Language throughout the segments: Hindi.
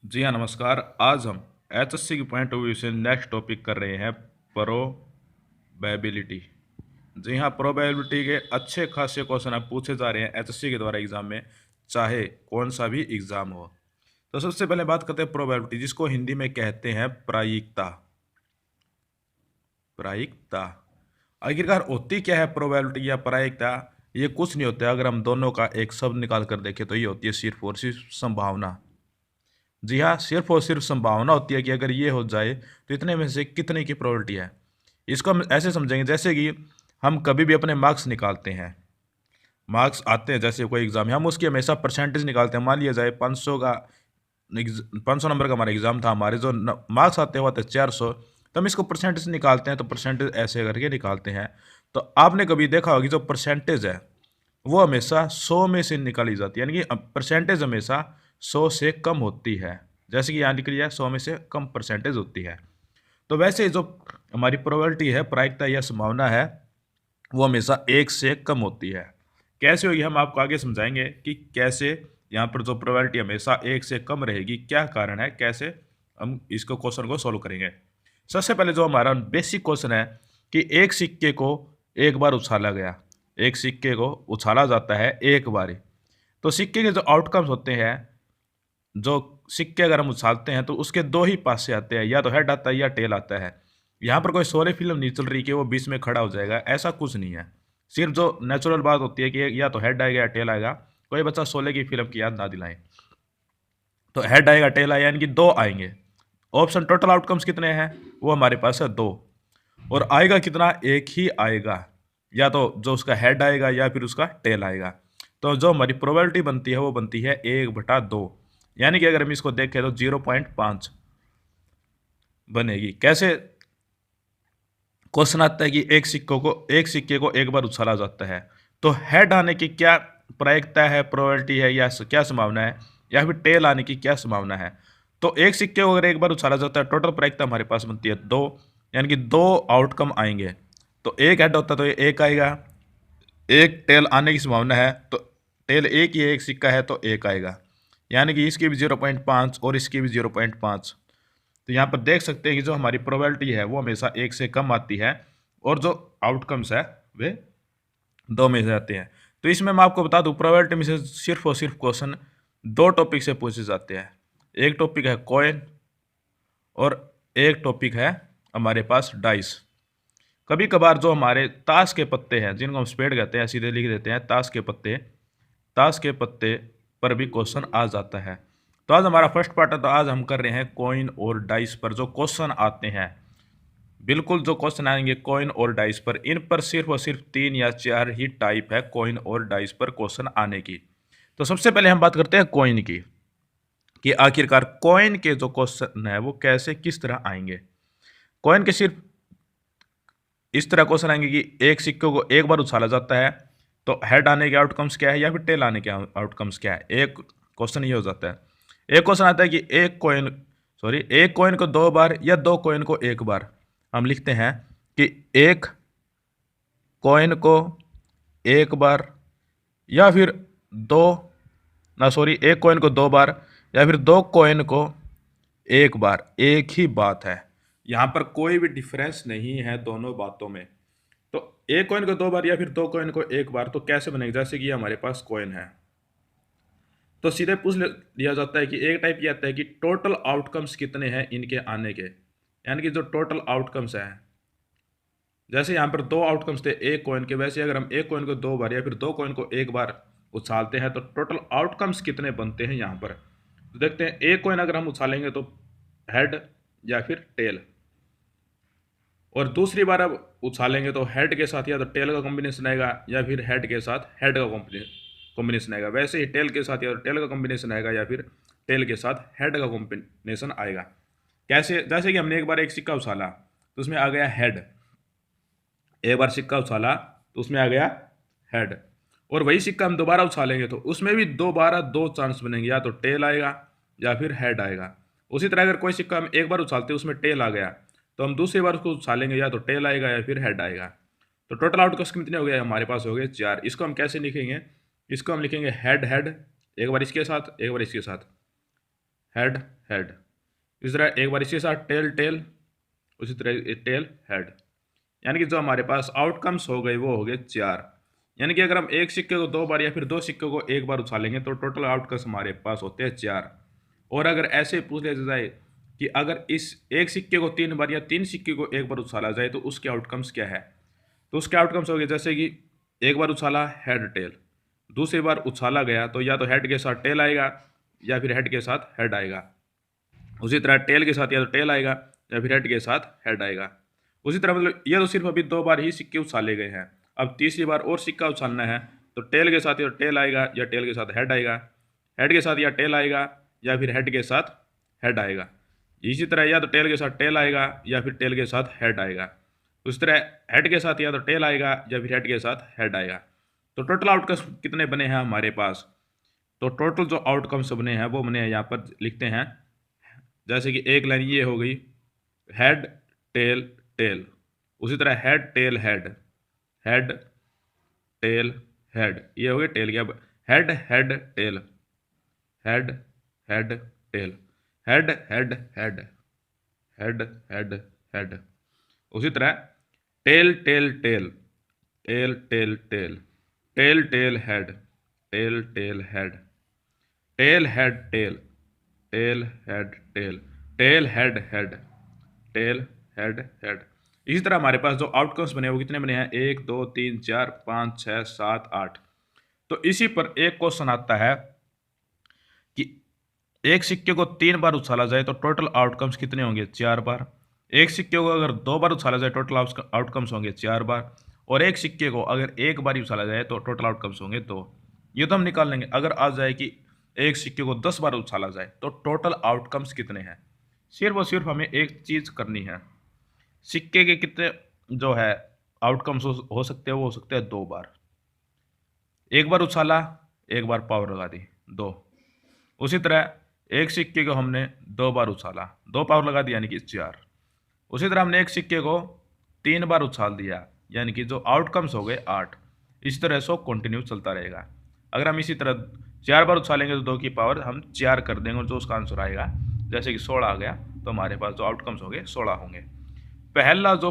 जी हाँ, नमस्कार। आज हम एचएससी के पॉइंट ऑफ व्यू से नेक्स्ट टॉपिक कर रहे हैं प्रोबेबिलिटी। जी हाँ, प्रोबेबिलिटी के अच्छे खासे क्वेश्चन अब पूछे जा रहे हैं एचएससी के द्वारा एग्जाम में, चाहे कौन सा भी एग्जाम हो। तो सबसे पहले बात करते हैं प्रोबेबिलिटी, जिसको हिंदी में कहते हैं प्रायिकता। प्रायिकता आखिरकार होती क्या है प्रोबेबिलिटी या प्रायिकता? ये कुछ नहीं होता है। अगर हम दोनों का एक शब्द निकाल कर देखें तो ये होती है सिर्फ और सिर्फ संभावना। जी हाँ, सिर्फ और सिर्फ संभावना होती है कि अगर ये हो जाए तो इतने में से कितने की प्रोबेबिलिटी है। इसको हम ऐसे समझेंगे जैसे कि हम कभी भी अपने मार्क्स निकालते हैं। मार्क्स आते हैं जैसे कोई एग्जाम है, हम उसकी हमेशा परसेंटेज निकालते हैं। मान लिया जाए 500 का 500 नंबर का हमारा एग्जाम था, हमारे जो मार्क्स आते हुए थे 400, तो हम इसको परसेंटेज निकालते हैं। तो परसेंटेज ऐसे करके निकालते हैं। तो आपने कभी देखा होगा कि जो परसेंटेज है वो हमेशा 100 में से निकाली जाती है, यानी कि परसेंटेज हमेशा 100 से कम होती है। जैसे कि यहाँ लिख लिया 100 में से कम परसेंटेज होती है। तो वैसे ही जो हमारी प्रोबेबिलिटी है, प्रायिकता या संभावना है, वो हमेशा 1 से कम होती है। कैसे होगी हम आपको आगे समझाएंगे कि कैसे यहाँ पर जो प्रोबेबिलिटी हमेशा 1 से कम रहेगी, क्या कारण है, कैसे हम इसको क्वेश्चन को सॉल्व करेंगे। सबसे पहले जो हमारा बेसिक क्वेश्चन है कि एक सिक्के को एक बार उछाला गया, एक सिक्के को उछाला जाता है एक बार ही। तो सिक्के के जो आउटकम्स होते हैं, जो सिक्के अगर हम उछालते हैं तो उसके दो ही पासे आते हैं, या तो हेड आता है या टेल आता है। यहाँ पर कोई सोलह फिल्म नहीं चल रही कि वो बीच में खड़ा हो जाएगा, ऐसा कुछ नहीं है। सिर्फ जो नेचुरल बात होती है कि या तो हेड आएगा या टेल आएगा। कोई बच्चा सोलह की फिल्म की याद ना दिलाएं। तो हेड आएगा टेल आएगा, यानी कि दो आएंगे। ऑप्शन टोटल आउटकम्स कितने हैं? वो हमारे पास है दो। और आएगा कितना? एक ही आएगा, या तो जो उसका हेड आएगा या फिर उसका टेल आएगा। तो जो हमारी प्रोबेबिलिटी बनती है वो बनती है 1/2, यानी कि अगर हम इसको देखें तो 0.5 बनेगी। कैसे क्वेश्चन आता है कि एक सिक्के को एक बार उछाला जाता है, तो हेड आने की क्या प्रायिकता है, प्रोबेबिलिटी है, या क्या संभावना है, या फिर टेल आने की क्या संभावना है? तो एक सिक्के को अगर एक बार उछाला जाता है, टोटल प्रायिकता हमारे पास बनती है 2, यानी कि 2 आउटकम आएंगे। तो एक हेड होता है तो ये एक आएगा, एक टेल आने की संभावना है तो टेल एक ही एक सिक्का है तो एक आएगा, यानी कि इसकी भी 0.5 और इसकी भी 0.5। तो यहाँ पर देख सकते हैं कि जो हमारी प्रोबेबिलिटी है वो हमेशा एक से कम आती है, और जो आउटकम्स है वे दो में से आते हैं। तो इसमें मैं आपको बता दूं, प्रोबेबिलिटी में से सिर्फ और सिर्फ क्वेश्चन दो टॉपिक से पूछे जाते हैं। एक टॉपिक है कॉइन और एक टॉपिक है हमारे पास डाइस। कभी कभार जो हमारे ताश के पत्ते हैं, जिनको हम स्पेड कहते हैं, सीधे लिख देते हैं ताश के पत्ते, ताश के पत्ते पर भी क्वेश्चन आ जाता है। तो आज हमारा फर्स्ट पार्ट है, तो आज हम कर रहे हैं कॉइन और डाइस पर जो क्वेश्चन आते हैं। बिल्कुल जो क्वेश्चन आएंगे कॉइन और डाइस पर, इन पर सिर्फ और सिर्फ 3 या 4 ही टाइप है कॉइन और डाइस पर क्वेश्चन आने की। तो सबसे पहले हम बात करते हैं कॉइन की, कि आखिरकार कॉइन के जो क्वेश्चन है वो कैसे किस तरह आएंगे। कॉइन के सिर्फ इस तरह क्वेश्चन आएंगे कि एक सिक्के को एक बार उछाला जाता है, तो हेड आने के आउटकम्स क्या है या फिर टेल आने के आउटकम्स क्या है। एक क्वेश्चन ये हो जाता है। एक क्वेश्चन आता है कि एक कॉइन को दो बार या दो कॉइन को एक बार। हम लिखते हैं कि एक कॉइन को एक बार या फिर दो ना सॉरी एक कॉइन को दो बार या फिर दो कॉइन को एक बार, एक ही बात है। यहाँ पर कोई भी डिफरेंस नहीं है दोनों बातों में। तो एक कॉइन को दो बार या फिर दो कॉइन को एक बार तो कैसे बनेगा? जैसे कि हमारे पास कॉइन है तो सीधे पूछ लिया जाता है कि एक टाइप ये आता है कि टोटल आउटकम्स कितने हैं इनके आने के, यानी कि जो टोटल आउटकम्स हैं। जैसे यहाँ पर दो आउटकम्स थे एक कॉइन के, वैसे अगर हम एक कॉइन को दो बार या फिर दो कॉइन को एक बार उछालते हैं तो टोटल आउटकम्स कितने बनते हैं यहाँ पर। तो देखते हैं, एक कॉइन अगर हम उछालेंगे तो हेड या फिर टेल, और दूसरी बार अब उछालेंगे तो हेड के साथ या तो टेल का कॉम्बिनेशन आएगा या फिर हेड के साथ हेड का कॉम्बिनेशन आएगा। वैसे ही टेल के साथ या तो टेल का कॉम्बिनेशन आएगा या फिर टेल के साथ हेड का कॉम्बिनेशन आएगा। कैसे? जैसे कि हमने एक बार एक सिक्का उछाला तो उसमें आ गया हेड, एक बार सिक्का उछाला तो उसमें आ गया हेड, और वही सिक्का हम दोबारा उछालेंगे तो उसमें भी दोबारा दो चांस बनेंगे, या तो टेल आएगा या फिर हेड आएगा। उसी तरह अगर कोई सिक्का हम एक बार उछालते उसमें टेल आ गया तो हम दूसरी बार उसको उछालेंगे, या तो टेल आएगा या फिर हेड आएगा। तो टोटल आउटकम्स कितने हो गए? हमारे पास हो गए 4। इसको हम कैसे लिखेंगे? इसको हम लिखेंगे हेड हेड, एक बार इसके साथ एक बार इसके साथ, हेड हेड। इस तरह एक बार इसके साथ टेल टेल, उसी तरह टेल हेड। यानी कि जो हमारे पास आउटकम्स हो गए वो हो गए 4। यानी कि अगर हम एक सिक्के को 2 बार या फिर 2 सिक्के को 1 बार उछालेंगे तो टोटल आउटकम्स हमारे पास होते हैं 4। और अगर ऐसे पूछ लिया जाए कि अगर इस एक सिक्के को 3 बार या 3 सिक्के को 1 बार उछाला जाए तो उसके आउटकम्स क्या है, तो उसके आउटकम्स हो गए जैसे कि एक बार उछाला हेड टेल, दूसरी बार उछाला गया तो या तो हेड के साथ टेल आएगा या फिर हेड के साथ हेड आएगा। उसी तरह टेल के साथ या तो टेल आएगा या फिर हेड के साथ हेड आएगा। उसी तरह मतलब ये तो सिर्फ अभी 2 बार ही सिक्के उछाले गए हैं। अब तीसरी बार और सिक्का उछालना है तो टेल के साथ या तो टेल आएगा या टेल के साथ हेड आएगा, हेड के साथ या टेल आएगा या फिर हेड के साथ हेड आएगा। इसी तरह या तो टेल के साथ टेल आएगा या फिर टेल के साथ हेड आएगा। उस तरह हेड के साथ या तो टेल आएगा या फिर हेड के साथ हेड आएगा। तो टोटल आउटकम्स कितने बने हैं हमारे पास, तो टोटल जो आउटकम्स बने हैं वो बने हैं, यहाँ पर लिखते हैं। जैसे कि एक लाइन ये हो गई हेड टेल टेल, उसी तरह head tail head, head tail head, ये हो गया टेल की। अब head head tail, head head tail, head head head, head head head. उसी तरह tail tail tail, tail tail tail, tail tail head, tail tail head, tail head tail, tail head tail, tail head head, tail head head. इसी तरह हमारे पास जो आउटकम्स बने वो कितने बने हैं, 1 2 3 4 5 6 7 8। तो इसी पर एक क्वेश्चन आता है कि एक सिक्के को 3 बार उछाला जाए तो टोटल आउटकम्स कितने होंगे, 4 बार। एक सिक्के को अगर 2 बार उछाला जाए टोटल आउटकम्स होंगे 4 बार। और एक सिक्के को अगर 1 बार ही उछाला जाए तो टोटल आउटकम्स होंगे 2। ये तो हम निकाल लेंगे। अगर आ जाए कि एक सिक्के को 10 बार उछाला जाए तो टोटल आउटकम्स कितने हैं, सिर्फ और सिर्फ हमें एक चीज़ करनी है, सिक्के के कितने जो है आउटकम्स हो सकते हैं, वो हो सकते हैं 2 बार। एक बार उछाला, एक बार पावर लगा दी, 2। उसी तरह एक सिक्के को हमने 2 बार उछाला, 2 पावर लगा दी यानी कि 4। उसी तरह हमने एक सिक्के को 3 बार उछाल दिया यानी कि जो आउटकम्स हो गए 8। इस तरह से कंटिन्यू चलता रहेगा। अगर हम इसी तरह 4 बार उछालेंगे तो 2 की पावर हम 4 कर देंगे और जो उसका आंसर आएगा जैसे कि 16 आ गया तो हमारे पास जो आउटकम्स होंगे 16 होंगे। पहला जो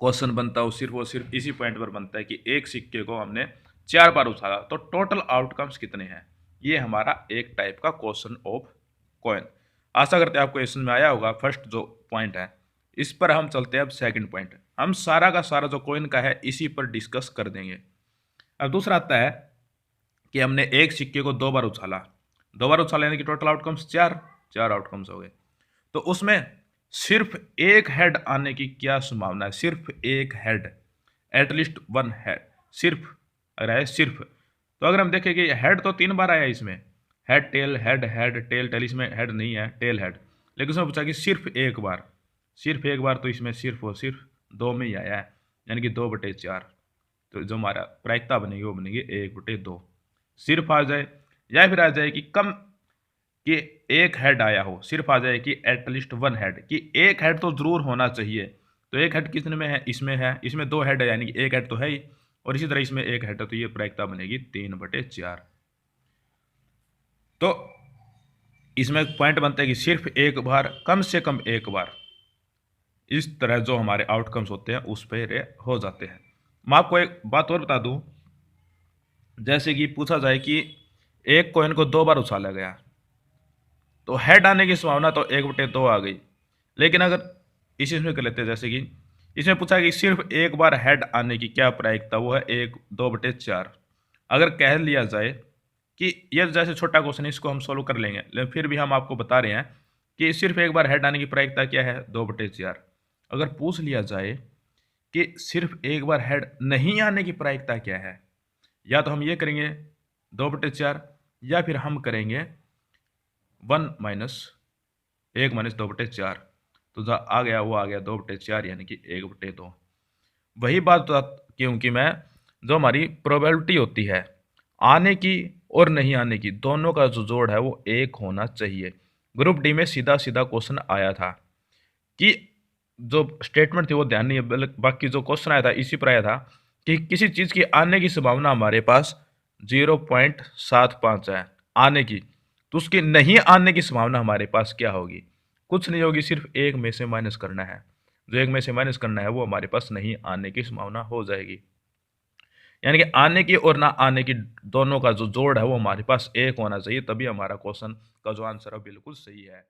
क्वेश्चन बनता है वो सिर्फ इसी पॉइंट पर बनता है कि एक सिक्के को हमने 4 बार उछाला तो टोटल आउटकम्स कितने हैं। ये हमारा एक टाइप का क्वेश्चन ऑफ कॉइन। आशा करते हैं आपको ये समझ में आया होगा। फर्स्ट जो पॉइंट है इस पर हम चलते हैं। अब सेकंड पॉइंट, हम सारा का सारा जो कॉइन का है इसी पर डिस्कस कर देंगे। अब दूसरा आता है कि हमने एक सिक्के को 2 बार उछाला, 2 बार उछाला यानी कि टोटल आउटकम्स 4 आउटकम्स हो गए। तो उसमें सिर्फ एक हेड आने की क्या संभावना है, सिर्फ एक हेड, एटलीस्ट 1 हेड, सिर्फ अगर है सिर्फ। तो अगर हम देखें कि हेड तो 3 बार आया इसमें, head tail head head tail tail, इसमें हेड नहीं है टेल हेड, लेकिन उसमें पूछा कि सिर्फ एक बार, सिर्फ एक बार, तो इसमें सिर्फ और सिर्फ 2 में ही आया है यानी कि 2/4। तो जो हमारा प्रायिकता बनेगी वो बनेगी 1/2। सिर्फ आ जाए या फिर आ जाए कि कम कि एक हेड आया हो, सिर्फ आ जाए कि एटलीस्ट 1 हेड, कि एक हेड तो जरूर होना चाहिए। तो एक हेड कितने में है, इसमें है, इसमें 2 हेड है यानी कि एक हेड तो है ही, और इसी तरह इसमें एक हेड है तो ये प्रायिकता बनेगी 3/4। तो इसमें पॉइंट बनता है कि सिर्फ एक बार, कम से कम एक बार, इस तरह जो हमारे आउटकम्स होते हैं उस पर हो जाते हैं। मैं आपको एक बात और बता दूं, जैसे कि पूछा जाए कि एक कॉइन को 2 बार उछाला गया तो हेड आने की संभावना तो 1/2 आ गई। लेकिन अगर इसमें कर लेते हैं, जैसे कि इसमें पूछा कि सिर्फ एक बार हेड आने की क्या प्रायिकता, वो है 2/4। अगर कह लिया जाए कि ये जैसे छोटा क्वेश्चन, इसको हम सोल्व कर लेंगे, लेकिन फिर भी हम आपको बता रहे हैं कि सिर्फ एक बार हेड आने की प्रायिकता क्या है, 2/4। अगर पूछ लिया जाए कि सिर्फ एक बार हेड नहीं आने की प्रायिकता क्या है, या तो हम ये करेंगे 2/4 या फिर हम करेंगे 1 - 2/4। तो जो आ गया वो आ गया 2/4 यानी कि 1/2। वही बात क्योंकि मैं जो हमारी प्रोबेबिलिटी होती है आने की और नहीं आने की, दोनों का जो जोड़ है वो 1 होना चाहिए। ग्रुप डी में सीधा सीधा क्वेश्चन आया था कि जो स्टेटमेंट थी वो ध्यान नहीं है, बाकी जो क्वेश्चन आया था इसी पर आया था कि किसी चीज़ की आने की संभावना हमारे पास 0.75 है आने की। तो उसके नहीं आने की संभावना हमारे पास क्या होगी? कुछ नहीं होगी, सिर्फ एक में से माइनस करना है। जो एक में से माइनस करना है वो हमारे पास नहीं आने की संभावना हो जाएगी। यानी कि आने की और ना आने की दोनों का जो जोड़ है वो हमारे पास एक होना चाहिए, तभी हमारा क्वेश्चन का जो आंसर है बिल्कुल सही है।